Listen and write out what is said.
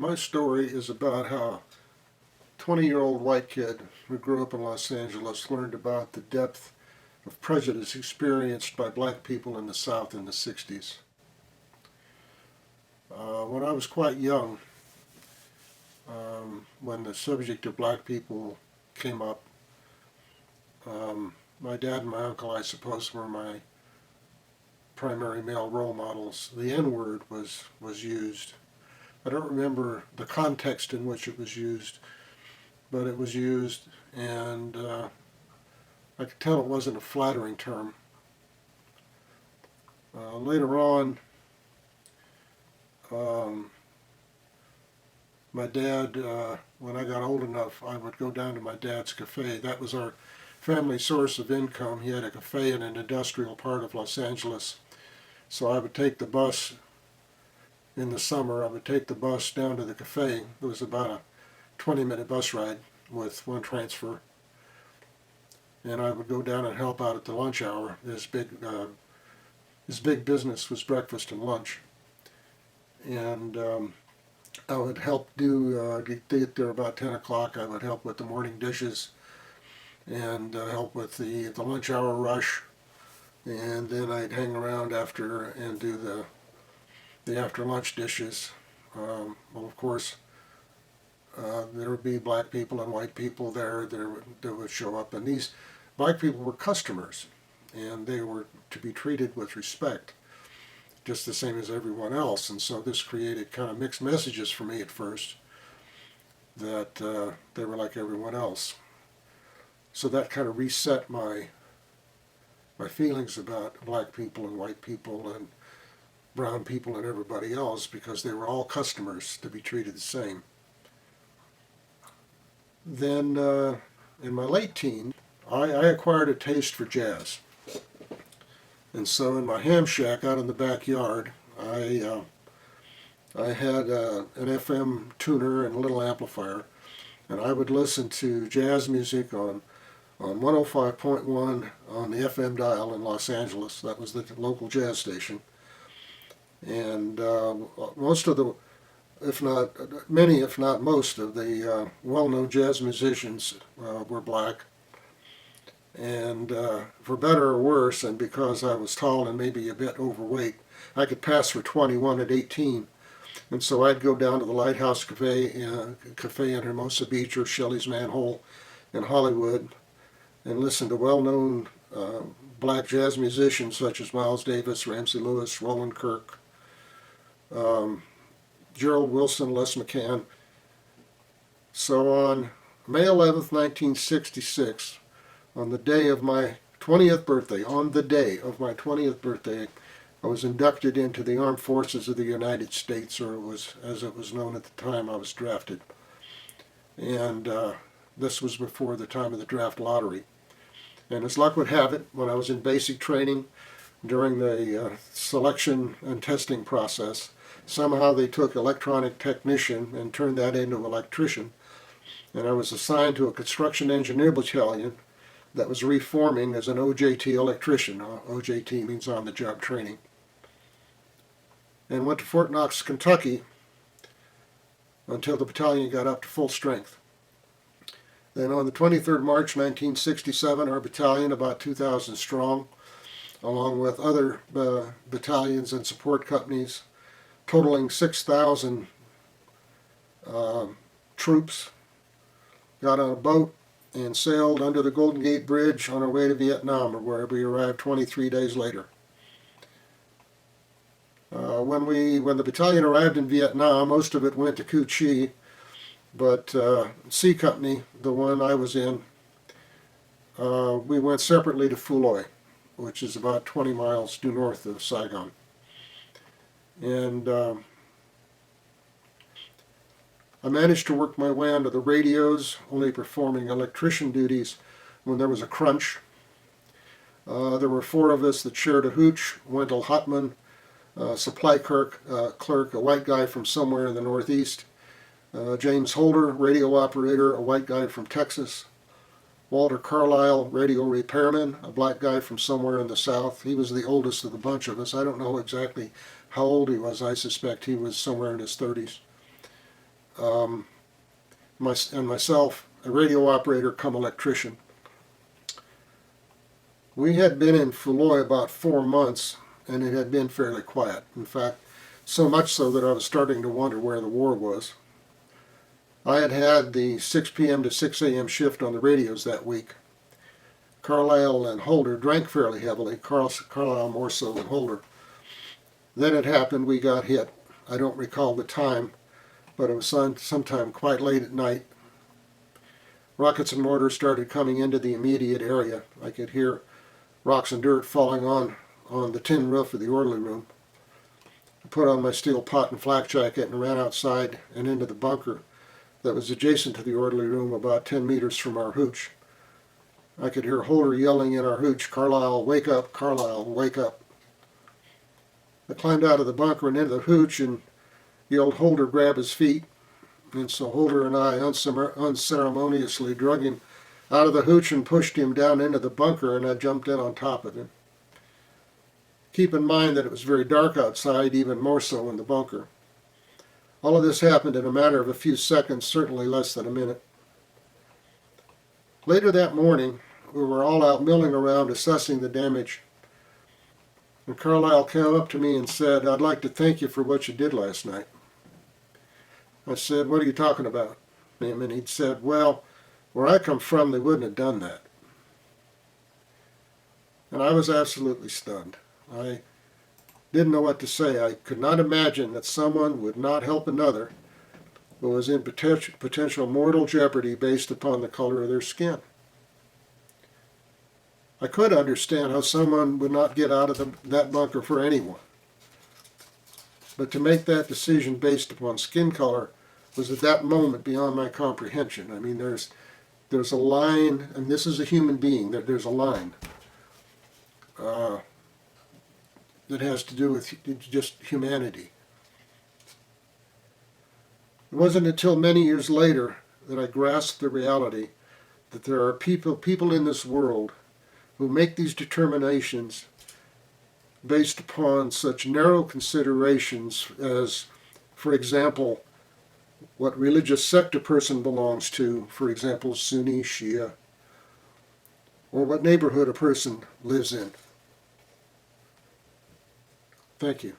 My story is about how a 20-year-old white kid who grew up in Los Angeles learned about the depth of prejudice experienced by black people in the South in the 60s. When I was quite young, when the subject of black people came up, my dad and my uncle, I suppose, were my primary male role models. The N-word was used. I don't remember the context in which it was used, but it was used, and I could tell it wasn't a flattering term. Later on, my dad, when I got old enough, I would go down to my dad's cafe. That was our family source of income. He had a cafe in an industrial part of Los Angeles. So I would take the bus in the summer. I would take the bus down to the cafe. It was about a 20-minute bus ride with one transfer. And I would go down and help out at the lunch hour. His big business was breakfast and lunch. And I would help get there about 10 o'clock. I would help with the morning dishes and help with the lunch hour rush. And then I'd hang around after and do the after lunch dishes. Well, of course, there would be black people and white people there that would show up. And these black people were customers, and they were to be treated with respect, just the same as everyone else. And so this created kind of mixed messages for me at first, that they were like everyone else. So that kind of reset my feelings about black people and white people and brown people and everybody else, because they were all customers to be treated the same. Then in my late teens, I acquired a taste for jazz. And so in my ham shack out in the backyard, I had an FM tuner and a little amplifier, and I would listen to jazz music on 105.1 on the FM dial in Los Angeles. That was the local jazz station. And most of the, if not many, if not most of the well-known jazz musicians were black. And for better or worse, and because I was tall and maybe a bit overweight, I could pass for 21 at 18. And so I'd go down to the Lighthouse Cafe in Hermosa Beach or Shelley's Manhole in Hollywood and listen to well-known black jazz musicians such as Miles Davis, Ramsey Lewis, Roland Kirk, Gerald Wilson, Les McCann. So on May 11th, 1966, on the day of my 20th birthday, I was inducted into the Armed Forces of the United States, or as it was known at the time, I was drafted. And this was before the time of the draft lottery. And as luck would have it, when I was in basic training during the selection and testing process, somehow they took electronic technician and turned that into electrician. And I was assigned to a construction engineer battalion that was reforming as an OJT electrician. OJT means on-the-job training. And went to Fort Knox, Kentucky until the battalion got up to full strength. Then on the 23rd March 1967, our battalion, about 2,000 strong, along with other battalions and support companies, totaling 6,000 troops, got on a boat and sailed under the Golden Gate Bridge on our way to Vietnam, where we arrived 23 days later. When the battalion arrived in Vietnam, most of it went to Cu Chi, but C Company, the one I was in, we went separately to Phu Loi, which is about 20 miles due north of Saigon. And I managed to work my way onto the radios, only performing electrician duties when there was a crunch. There were 4 of us that shared a hooch: Wendell Hotman, supply clerk, a white guy from somewhere in the Northeast; James Holder, radio operator, a white guy from Texas; Walter Carlisle, radio repairman, a black guy from somewhere in the South. He was the oldest of the bunch of us. I don't know exactly how old he was. I suspect he was somewhere in his 30s. and myself, a radio operator come electrician. We had been in Fuloy about 4 months, and it had been fairly quiet. In fact, so much so that I was starting to wonder where the war was. I had had the 6 p.m. to 6 a.m. shift on the radios that week. Carlisle and Holder drank fairly heavily, Carlisle more so than Holder. Then it happened, we got hit. I don't recall the time, but it was sometime quite late at night. Rockets and mortars started coming into the immediate area. I could hear rocks and dirt falling on the tin roof of the orderly room. I put on my steel pot and flak jacket and ran outside and into the bunker that was adjacent to the orderly room about 10 meters from our hooch. I could hear Holder yelling in our hooch, "Carlisle, wake up, Carlisle, wake up." I climbed out of the bunker and into the hooch and yelled, "Holder, grab his feet." And so Holder and I unceremoniously drug him out of the hooch and pushed him down into the bunker, and I jumped in on top of him. Keep in mind that it was very dark outside, even more so in the bunker. All of this happened in a matter of a few seconds, certainly less than a minute. Later that morning, we were all out milling around assessing the damage, and Carlisle came up to me and said, "I'd like to thank you for what you did last night." I said, "What are you talking about?" And he said, "Well, where I come from, they wouldn't have done that." And I was absolutely stunned. I didn't know what to say. I could not imagine that someone would not help another who was in potential mortal jeopardy based upon the color of their skin. I could understand how someone would not get out of that bunker for anyone. But to make that decision based upon skin color was at that moment beyond my comprehension. I mean, there's a line, and this is a human being, there's a line that has to do with just humanity. It wasn't until many years later that I grasped the reality that there are people in this world who make these determinations based upon such narrow considerations as, for example, what religious sect a person belongs to, for example, Sunni, Shia, or what neighborhood a person lives in. Thank you.